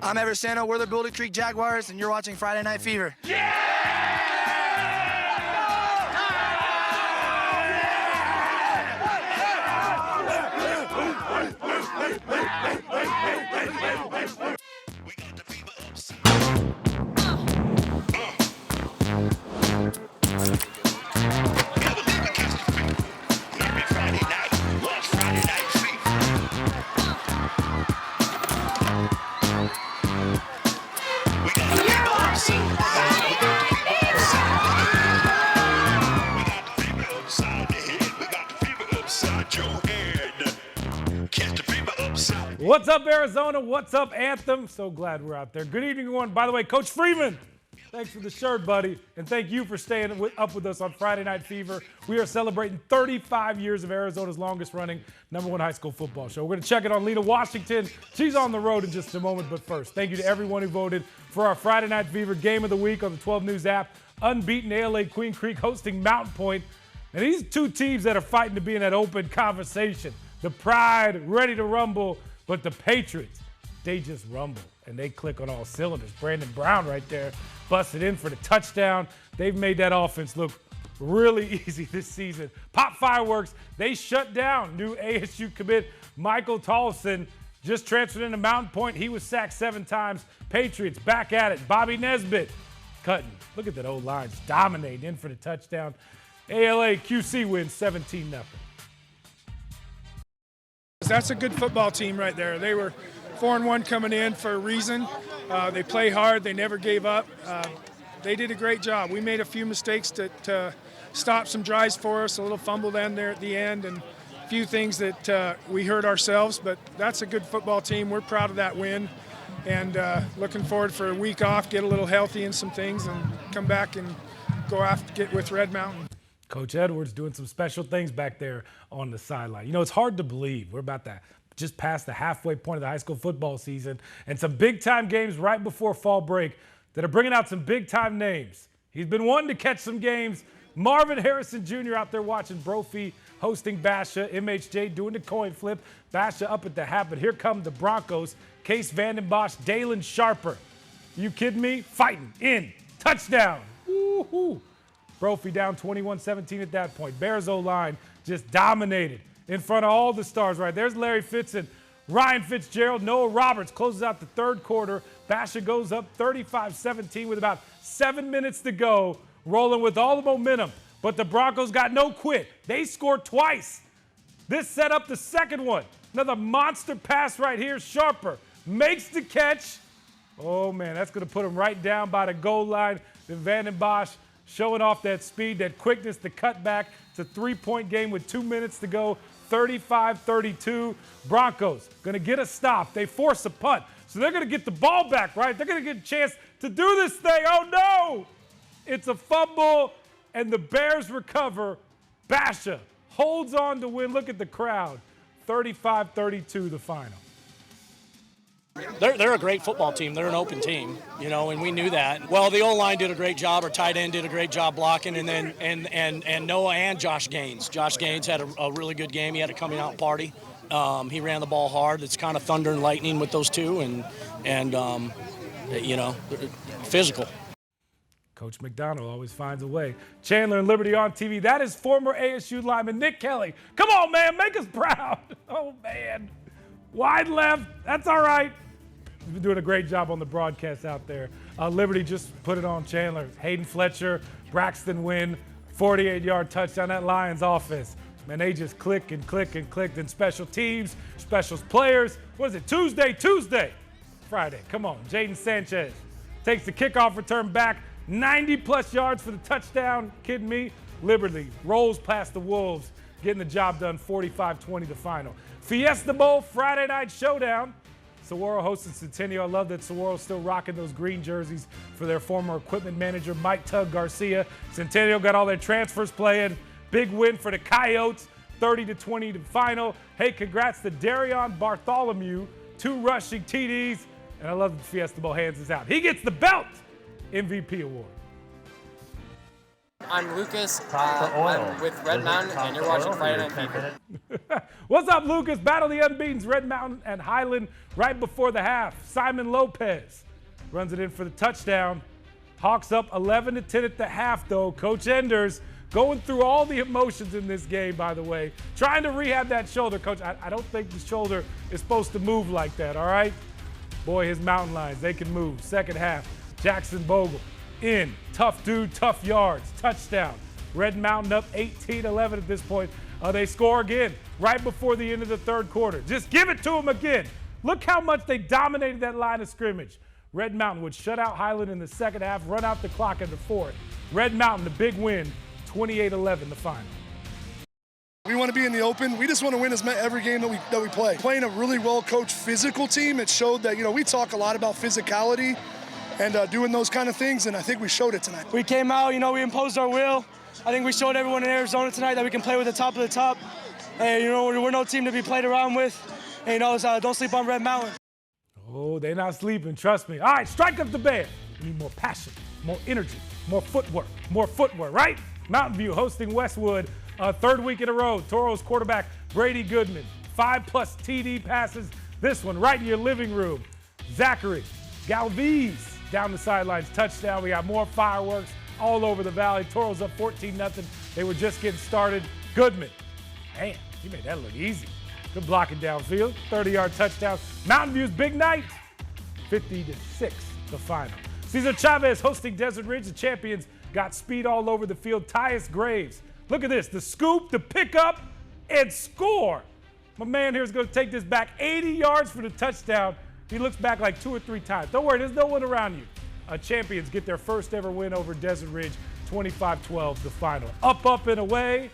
I'm Everett Sano. We're the Boulder Creek Jaguars, and you're watching Friday Night Fever. What's up, Arizona? What's up, Anthem? So glad we're out there. Good evening, everyone. By the way, Coach Freeman, thanks for the shirt, buddy. And thank you for staying up with us on Friday Night Fever. We are celebrating 35 years of Arizona's longest-running #1 high school football show. We're going to check it on Lena Washington. She's on the road in just a moment, but first, thank you to everyone who voted for our Friday Night Fever Game of the Week on the 12 News app. Unbeaten ALA Queen Creek hosting Mountain Point. And these two teams that are fighting to be in that open conversation. The Pride, ready to rumble. But the Patriots, they just rumble, and they click on all cylinders. Brandon Brown right there busted in for the touchdown. They've made that offense look really easy this season. Pop fireworks. They shut down new ASU commit Michael Tolson, just transferred into Mountain Point. He was sacked 7 times. Patriots back at it. Bobby Nesbitt cutting. Look at that old line, just dominating in for the touchdown. ALA QC wins 17-0. That's a good football team right there. They were 4-1 coming in for a reason. They play hard. They never gave up. They did a great job. We made a few mistakes to stop some drives for us, a little fumble down there at the end, and a few things that we hurt ourselves. But that's a good football team. We're proud of that win, and looking forward for a week off, get a little healthy in some things, and come back and go after get with Red Mountain. Coach Edwards doing some special things back there on the sideline. You know, it's hard to believe. We're about to just past the halfway point of the high school football season, and some big-time games right before fall break that are bringing out some big-time names. He's been wanting to catch some games. Marvin Harrison Jr. out there watching Brophy hosting Basha. MHJ doing the coin flip. Basha up at the hat, but here come the Broncos. Case Vandenbosch, Dalen Sharper. You kidding me? Fighting in. Touchdown. Woo-hoo. Brophy down 21-17 at that point. Bears O-line just dominated in front of all the stars right. There's Larry Fitzen, Ryan Fitzgerald, Noah Roberts closes out the third quarter. Basha goes up 35-17 with about 7 minutes to go, rolling with all the momentum. But the Broncos got no quit. They scored twice. This set up the second one. Another monster pass right here. Sharper makes the catch. Oh, man, that's going to put him right down by the goal line. Then Vandenbosch showing off that speed, that quickness, the cutback. It's a 3-point game with 2 minutes to go, 35-32. Broncos going to get a stop. They force a punt. So they're going to get the ball back, right? They're going to get a chance to do this thing. Oh, no! It's a fumble, and the Bears recover. Basha holds on to win. Look at the crowd. 35-32 the final. They're a great football team. They're an open team, you know, and we knew that. Well, the O-line did a great job. Our tight end did a great job blocking, and then and Noah and Josh Gaines. Josh Gaines had a really good game. He had a coming out party. He ran the ball hard. It's kind of thunder and lightning with those two, and you know, physical. Coach McDonald always finds a way. Chandler and Liberty on TV. That is former ASU lineman Nick Kelly. Come on, man, make us proud. Oh, man. Wide left. That's all right. He's been doing a great job on the broadcast out there. Liberty just put it on Chandler. Hayden Fletcher, Braxton Wynn, 48-yard touchdown. That Lions offense, man, they just click and click and clicked in special teams, special players. What is it, Tuesday? Friday. Come on. Jaden Sanchez takes the kickoff return back. 90-plus yards for the touchdown. Kidding me? Liberty rolls past the Wolves, getting the job done, 45-20 the final. Fiesta Bowl Friday night showdown. Saguaro hosting Centennial. I love that Saguaro's still rocking those green jerseys for their former equipment manager, Mike Tug Garcia. Centennial got all their transfers playing. Big win for the Coyotes, 30-20 the final. Hey, congrats to Darion Bartholomew, 2 rushing TDs. And I love that Fiesta Bowl hands us out. He gets the belt MVP award. I'm Lucas. I'm with Red Mountain, and you're watching Friday Night Fever. What's up, Lucas? Battle of the Unbeatens, Red Mountain and Highland right before the half. Simon Lopez runs it in for the touchdown. Hawks up 11-10 at the half, though. Coach Enders going through all the emotions in this game, by the way. Trying to rehab that shoulder, Coach. I don't think the shoulder is supposed to move like that, all right? Boy, his mountain lions, they can move. Second half, Jackson Bogle in. Tough dude, tough yards. Touchdown. Red Mountain up 18-11 at this point. They score again right before the end of the third quarter. Just give it to them again. Look how much they dominated that line of scrimmage. Red Mountain would shut out Highland in the second half, run out the clock in the fourth. Red Mountain, the big win, 28-11, the final. We want to be in the open. We just want to win every game that we play. Playing a really well-coached physical team, it showed that, we talk a lot about physicality and doing those kind of things, and I think we showed it tonight. We came out, we imposed our will. I think we showed everyone in Arizona tonight that we can play with the top of the top. And, we're no team to be played around with. And, don't sleep on Red Mountain. Oh, they're not sleeping, trust me. All right, strike up the band. We need more passion, more energy, more footwork, right? Mountain View hosting Westwood, third week in a row. Toros quarterback Brady Goodman, 5+ TD passes. This one right in your living room. Zachary Galvez down the sidelines, touchdown. We got more fireworks all over the valley. Toros up 14-0. They were just getting started. Goodman, man, he made that look easy. Good blocking downfield, 30-yard touchdown. Mountain View's big night, 50-6, the final. Cesar Chavez hosting Desert Ridge. The champions got speed all over the field. Tyus Graves, look at this, the scoop, the pickup, and score. My man here is going to take this back 80 yards for the touchdown. He looks back like 2 or 3 times. Don't worry, there's no one around you. Champions get their first ever win over Desert Ridge, 25-12, the final. Up, and away.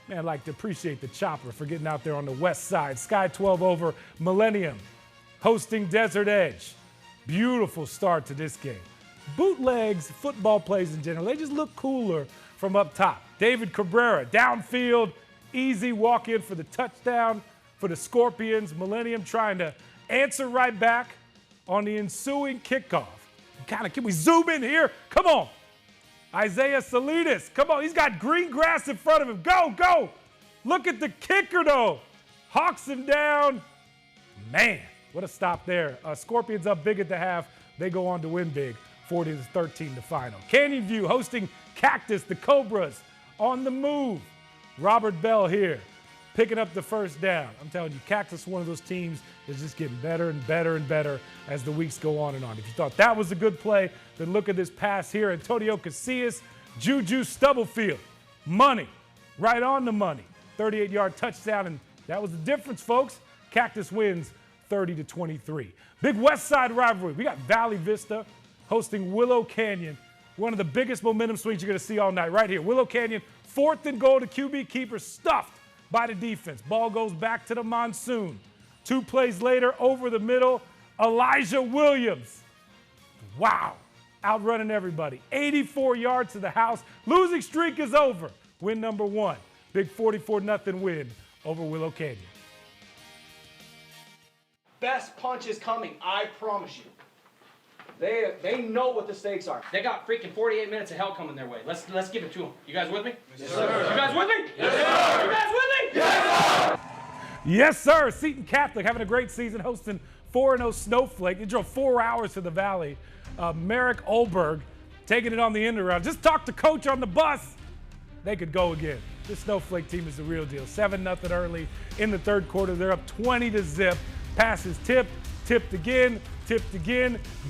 Man, I'd like to appreciate the Chopper for getting out there on the west side. Sky 12 over Millennium, hosting Desert Edge. Beautiful start to this game. Bootlegs, football plays in general, they just look cooler from up top. David Cabrera, downfield, easy walk in for the touchdown for the Scorpions. Millennium trying to answer right back on the ensuing kickoff. Can we zoom in here? Come on. Isaiah Salinas, come on, he's got green grass in front of him. Go. Look at the kicker, though. Hawks him down. Man, what a stop there. Scorpions up big at the half. They go on to win big, 40-13 the final. Canyon View hosting Cactus, the Cobras on the move. Robert Bell here, picking up the first down. I'm telling you, Cactus, one of those teams is just getting better and better and better as the weeks go on and on. If you thought that was a good play, then look at this pass here. Antonio Casillas, Juju Stubblefield. Money, right on the money. 38-yard touchdown, and that was the difference, folks. Cactus wins 30-23. Big West Side rivalry. We got Valley Vista hosting Willow Canyon. One of the biggest momentum swings you're going to see all night right here. Willow Canyon, 4th and goal to QB keeper, stuffed by the defense. Ball goes back to the Monsoon. 2 plays later, over the middle, Elijah Williams. Wow, outrunning everybody. 84 yards to the house. Losing streak is over. Win number 1. Big 44-0 win over Willow Canyon. Best punch is coming, I promise you. They know what the stakes are. They got freaking 48 minutes of hell coming their way. Let's give it to them. You guys with me? Yes, sir. You guys with me? Yes, sir. You guys with me? Yes, sir. Yes, sir. Seton Catholic having a great season, hosting 4-0 Snowflake. They drove 4 hours to the Valley. Merrick Olberg taking it on the end around. Just talk to Coach on the bus. They could go again. This Snowflake team is the real deal. 7-0 early in the third quarter. They're up 20-0. Passes tipped again.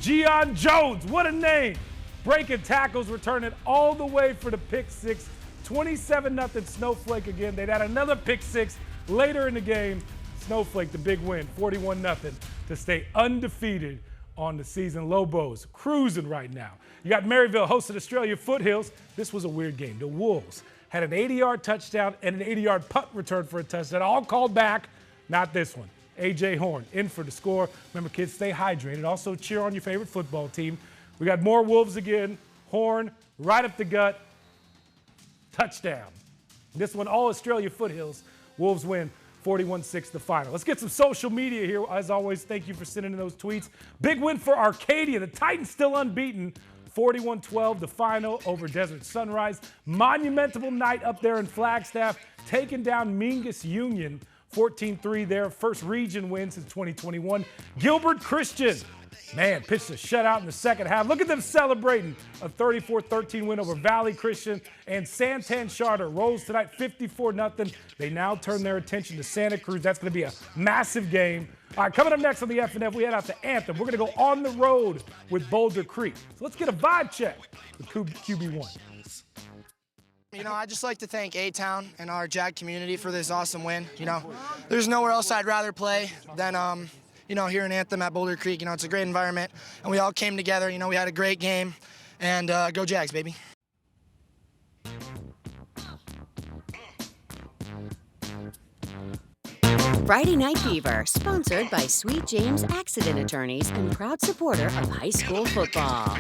Gian Jones, what a name. Breaking tackles, returning all the way for the pick 6. 27-0 Snowflake again. They'd had another pick 6 later in the game. Snowflake, the big win, 41-0 to stay undefeated on the season. Lobos cruising right now. You got Maryville hosting Australia Foothills. This was a weird game. The Wolves had an 80-yard touchdown and an 80-yard punt return for a touchdown, all called back. Not this one. A.J. Horn in for the score. Remember, kids, stay hydrated. Also, cheer on your favorite football team. We got more Wolves again. Horn right up the gut. Touchdown. This one, all Australia Foothills. Wolves win 41-6 the final. Let's get some social media here. As always, thank you for sending in those tweets. Big win for Arcadia. The Titans still unbeaten. 41-12, the final over Desert Sunrise. Monumental night up there in Flagstaff, taking down Mingus Union, 14-3, their first region win since 2021. Gilbert Christian, man, pitched a shutout in the second half. Look at them celebrating a 34-13 win over Valley Christian. And Santan Charter rolls tonight 54-0. They now turn their attention to Santa Cruz. That's going to be a massive game. All right, coming up next on the FNF, we head out to Anthem. We're going to go on the road with Boulder Creek. So let's get a vibe check with QB1. You know, I'd just like to thank A-Town and our JAG community for this awesome win. You know, there's nowhere else I'd rather play than, you know, here in Anthem at Boulder Creek. You know, it's a great environment, and we all came together. You know, we had a great game, and go Jags, baby. Friday Night Fever, sponsored by Sweet James Accident Attorneys and proud supporter of high school football.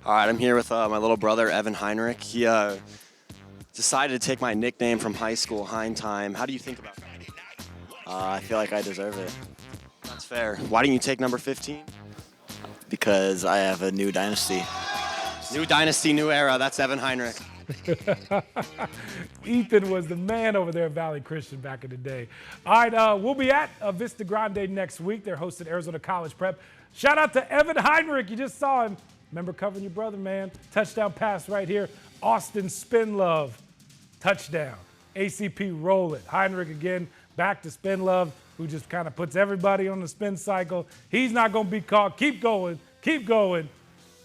All right, I'm here with my little brother, Evan Heinrich. He decided to take my nickname from high school, Hein Time. How do you think about that? I feel like I deserve it. That's fair. Why didn't you take number 15? Because I have a new dynasty. New dynasty, new era. That's Evan Heinrich. Ethan was the man over there at Valley Christian back in the day. All right, we'll be at Vista Grande next week. They're hosting Arizona College Prep. Shout out to Evan Heinrich. You just saw him. Remember covering your brother, man. Touchdown pass right here. Austin Spinlove. Touchdown. ACP roll it. Heinrich again back to Spinlove, who just kind of puts everybody on the spin cycle. He's not going to be caught. Keep going. Keep going.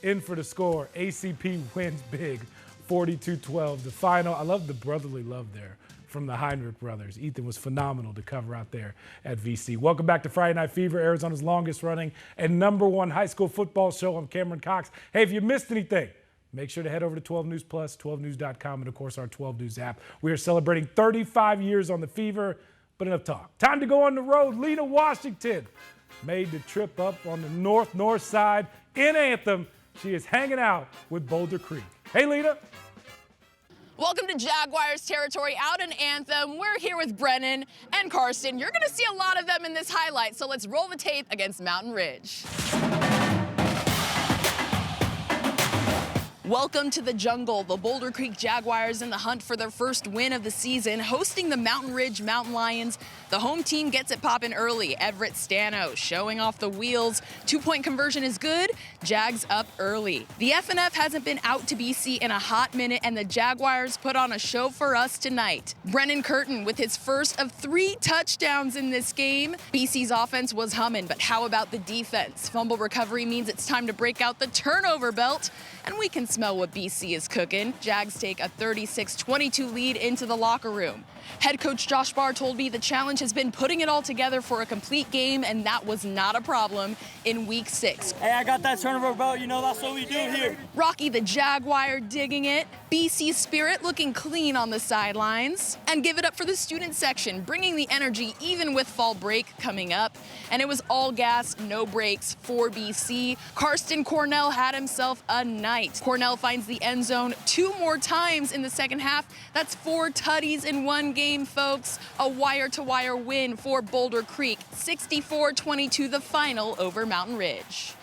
In for the score. ACP wins big. 42-12. The final. I love the brotherly love there from the Heinrich brothers. Ethan was phenomenal to cover out there at VC. Welcome back to Friday Night Fever, Arizona's longest running and #1 high school football show. I'm Cameron Cox. Hey, if you missed anything, make sure to head over to 12 News Plus, 12news.com, and of course our 12 News app. We are celebrating 35 years on the Fever, but enough talk. Time to go on the road. Lena Washington made the trip up on the north side in Anthem. She is hanging out with Boulder Creek. Hey, Lena. Welcome to Jaguars territory out in Anthem. We're here with Brennan and Karsten. You're going to see a lot of them in this highlight, so let's roll the tape against Mountain Ridge. Welcome to the jungle. The Boulder Creek Jaguars in the hunt for their first win of the season, hosting the Mountain Ridge Mountain Lions. The home team gets it popping early. Everett Stano showing off the wheels. 2-point conversion is good. Jags up early. The FNF hasn't been out to BC in a hot minute, and the Jaguars put on a show for us tonight. Brennan Curtin with his first of 3 touchdowns in this game. BC's offense was humming, but how about the defense? Fumble recovery means it's time to break out the turnover belt, and we can smell what BC is cooking. Jags take a 36-22 lead into the locker room. Head coach Josh Barr told me the challenge has been putting it all together for a complete game, and that was not a problem in week 6. Hey, I got that turnover belt. You know, that's what we do here. Rocky the Jaguar digging it. BC Spirit looking clean on the sidelines. And give it up for the student section, bringing the energy even with fall break coming up. And it was all gas, no brakes for BC. Karsten Cornell had himself a night. Cornell finds the end zone 2 more times in the second half. That's 4 tutties in one game, folks. A wire-to-wire win for Boulder Creek. 64-22 the final over Mountain Ridge.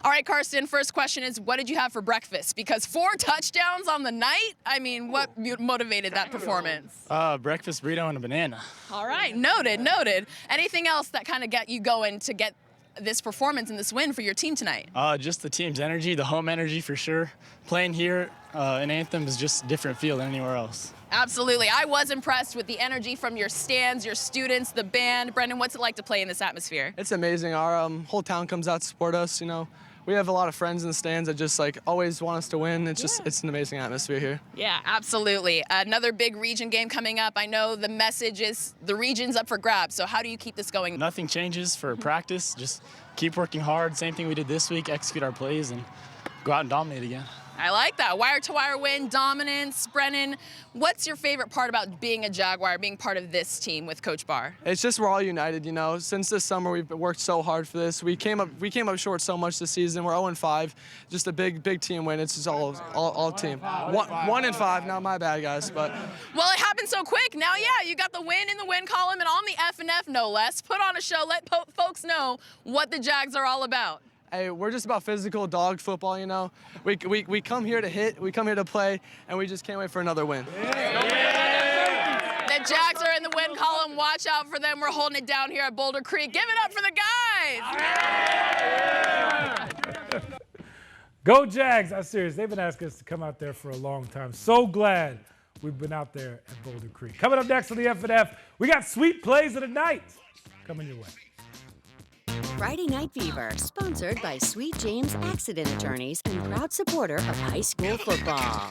All right, Karsten, first question is, what did you have for breakfast? Because 4 touchdowns on the night? I mean, what motivated that performance? Breakfast burrito and a banana. All right, noted, noted. Anything else that kind of got you going to get this performance and this win for your team tonight? Just the team's energy, the home energy for sure. Playing here in Anthem is just a different feel than anywhere else. Absolutely. I was impressed with the energy from your stands, your students, the band. Brendan, what's it like to play in this atmosphere? It's amazing. Our whole town comes out to support us, you know. We have a lot of friends in the stands that just always want us to win. It's an amazing atmosphere here. Yeah, absolutely. Another big region game coming up. I know the message is the region's up for grabs. So how do you keep this going? Nothing changes for practice. Just keep working hard. Same thing we did this week. Execute our plays and go out and dominate again. I like that. Wire-to-wire win, dominance. Brennan, what's your favorite part about being a Jaguar, being part of this team with Coach Barr? It's just we're all united, you know. Since this summer, we've worked so hard for this. We came up short so much this season. We're 0-5. Just a big team win. It's just all team. 1-5. Not my bad, guys. But well, it happened so quick. Now, yeah, you got the win in the win column and on the FNF, no less. Put on a show. Let folks know what the Jags are all about. Hey, we're just about physical dog football, you know. We come here to hit, we come here to play, and we just can't wait for another win. Yeah. The Jags are in the win column. Watch out for them. We're holding it down here at Boulder Creek. Give it up for the guys. Go Jags. I'm serious. They've been asking us to come out there for a long time. So glad we've been out there at Boulder Creek. Coming up next on the FNF, we got sweet plays of the night coming your way. Friday Night Fever, sponsored by Sweet James Accident Attorneys and proud supporter of high school football.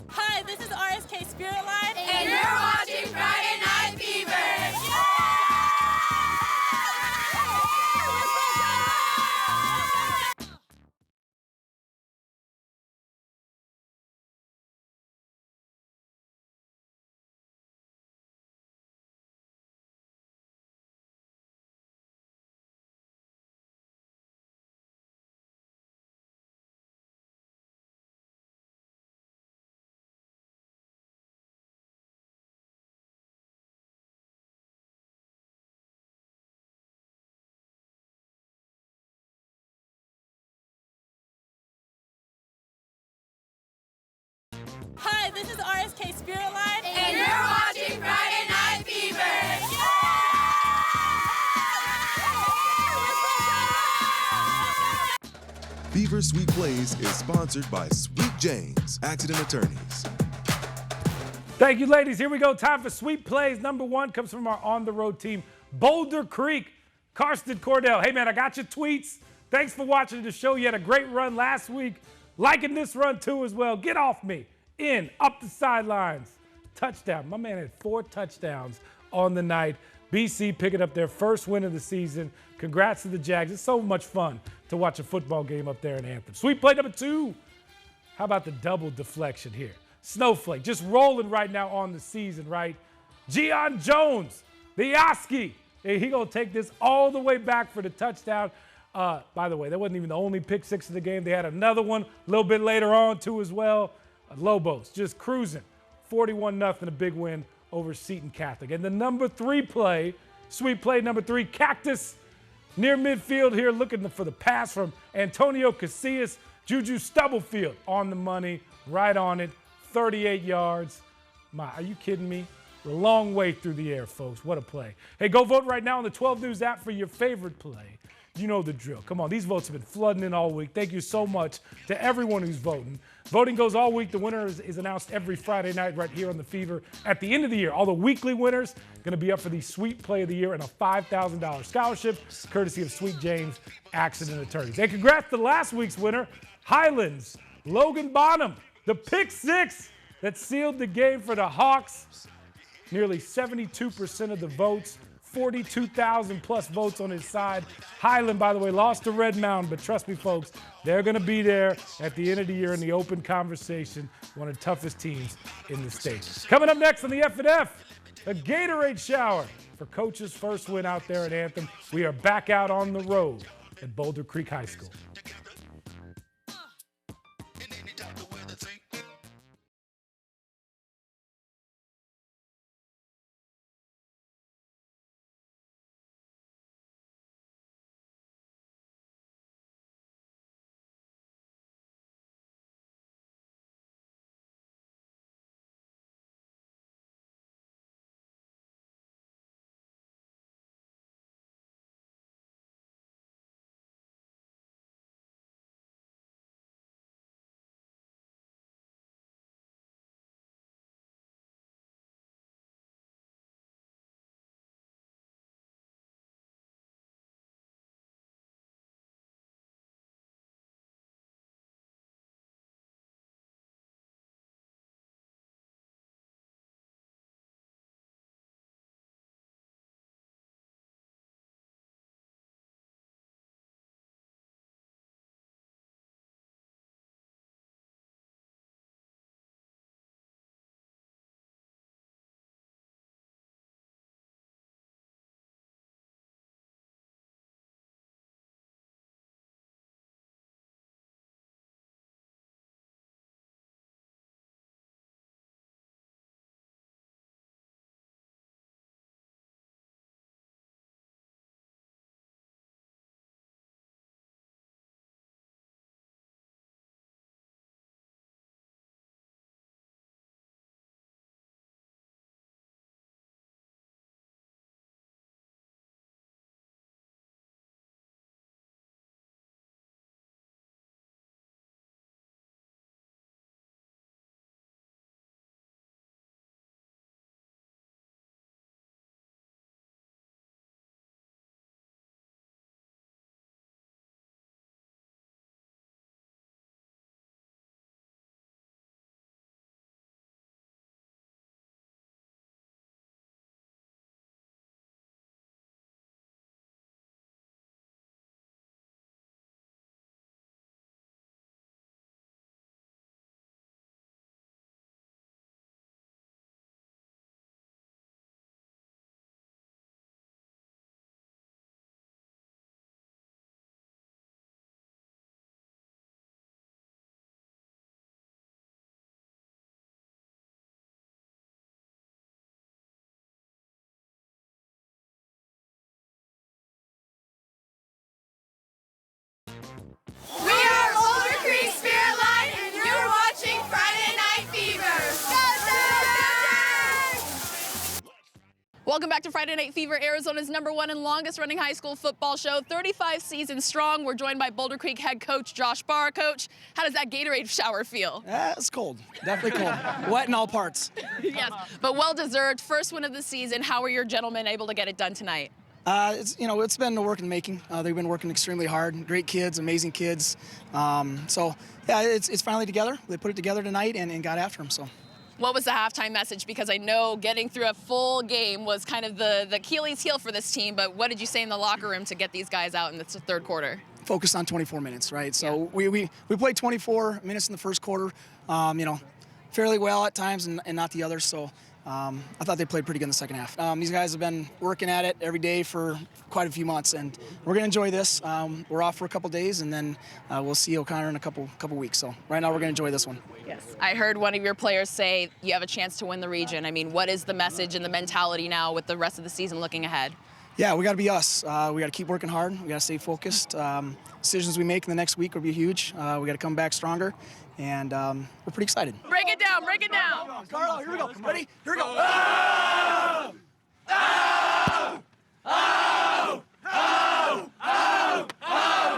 Hi, this is RSK Spirit Line, and you're watching Friday Night Fever. this is RSK Spirit Line. And you're watching Friday Night Fever. Fever Sweet Plays is sponsored by Sweet James, Accident Attorneys. Thank you, ladies. Here we go. Time for Sweet Plays. Number one comes from our on-the-road team, Boulder Creek. Karsten Cordell. Hey, man, I got your tweets. Thanks for watching the show. You had a great run last week. Liking this run, too, as well. Get off me. In, up the sidelines. Touchdown. My man had 4 touchdowns on the night. BC picking up their first win of the season. Congrats to the Jags. It's so much fun to watch a football game up there in Anthem. Sweet play number 2. How about the double deflection here? Snowflake just rolling right now on the season, right? Gian Jones, the Oski. He going to take this all the way back for the touchdown. By the way, that wasn't even the only pick 6 of the game. They had another one a little bit later on, too, as well. Lobos just cruising. 41-0, a big win over Seton Catholic. And the number 3 play, sweet play number 3, Cactus near midfield here, looking for the pass from Antonio Casillas. Juju Stubblefield on the money, right on it, 38 yards. Are you kidding me? We're a long way through the air, folks. What a play. Hey, go vote right now on the 12 News app for your favorite play. You know the drill. Come on, these votes have been flooding in all week. Thank you so much to everyone who's voting. Voting goes all week. The winner is announced every Friday night right here on The Fever. At the end of the year, all the weekly winners going to be up for the Sweet Play of the Year and a $5,000 scholarship, courtesy of Sweet James Accident Attorneys. And congrats to last week's winner, Highlands, Logan Bonham, the pick 6 that sealed the game for the Hawks. Nearly 72% of the votes. 42,000 plus votes on his side. Highland, by the way, lost to Red Mountain, but trust me, folks, they're going to be there at the end of the year in the open conversation, one of the toughest teams in the state. Coming up next on the F&F, a Gatorade shower for Coach's first win out there at Anthem. We are back out on the road at Boulder Creek High School. Welcome back to Friday Night Fever, Arizona's #1 and longest running high school football show, 35 seasons strong. We're joined by Boulder Creek head coach Josh Barr. Coach, how does that Gatorade shower feel? It's cold, definitely cold. Wet in all parts. Yes, but well-deserved. First win of the season. How were your gentlemen able to get it done tonight? It's been a work in the making. They've been working extremely hard. Great kids, amazing kids. It's finally together. They put it together tonight and got after them. So. What was the halftime message? Because I know getting through a full game was kind of the Achilles heel for this team, but what did you say in the locker room to get these guys out in the third quarter? Focused on 24 minutes, right? So we played 24 minutes in the first quarter, fairly well at times and not the others. So I thought they played pretty good in the second half. These guys have been working at it every day for quite a few months, and we're going to enjoy this. We're off for a couple days, and then we'll see O'Connor in a couple weeks. So right now we're going to enjoy this one. Yes. I heard one of your players say you have a chance to win the region. I mean, what is the message and the mentality now with the rest of the season looking ahead? Yeah, we got to be us. We got to keep working hard. We got to stay focused. Decisions we make in the next week will be huge. We got to come back stronger, and we're pretty excited. Break it down, break it down. Carlo, here we go. Ready? Here we go. Oh! Oh! Oh! Oh! Oh! Oh!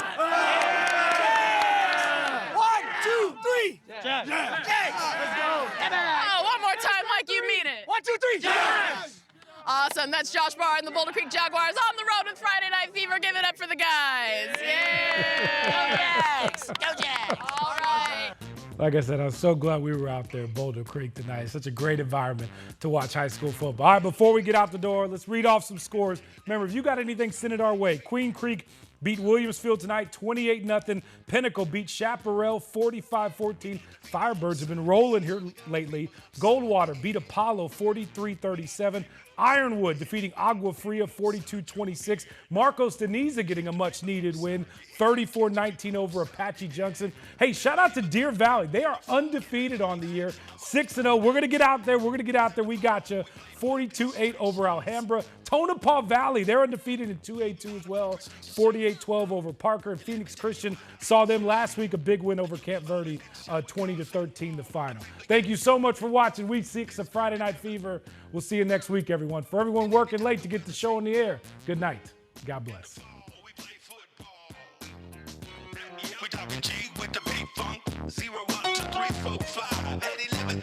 One, two, three. Jags. Let's go. Oh, one more time like you mean it. 1, 2, 3. Jags. Awesome. That's Josh Barr and the Boulder Creek Jaguars on the road with Friday Night Fever. Give it up for the guys. Yeah. Go Jags. Go Jags. All right. Like I said, I'm so glad we were out there in Boulder Creek tonight. It's such a great environment to watch high school football. All right, before we get out the door, let's read off some scores. Remember, if you got anything, send it our way. Queen Creek beat Williamsfield tonight 28-0. Pinnacle beat Chaparral 45-14. Firebirds have been rolling here lately. Goldwater beat Apollo 43-37. Ironwood defeating Agua Fria 42-26. Marcos Deniza getting a much-needed win, 34-19 over Apache Junction. Hey, shout out to Deer Valley. They are undefeated on the year, 6-0. We're going to get out there. We got you. 42-8 over Alhambra. Tonopah Valley, they're undefeated in 2A2 as well, 48-12 over Parker. And Phoenix Christian saw them last week, a big win over Camp Verde, 20-13 the final. Thank you so much for watching Week 6 of Friday Night Fever. We'll see you next week, everyone. For everyone working late to get the show on the air, good night. God bless. We talking G with the big funk. 0, 1, 2, 3, 4, 5, 8, 11.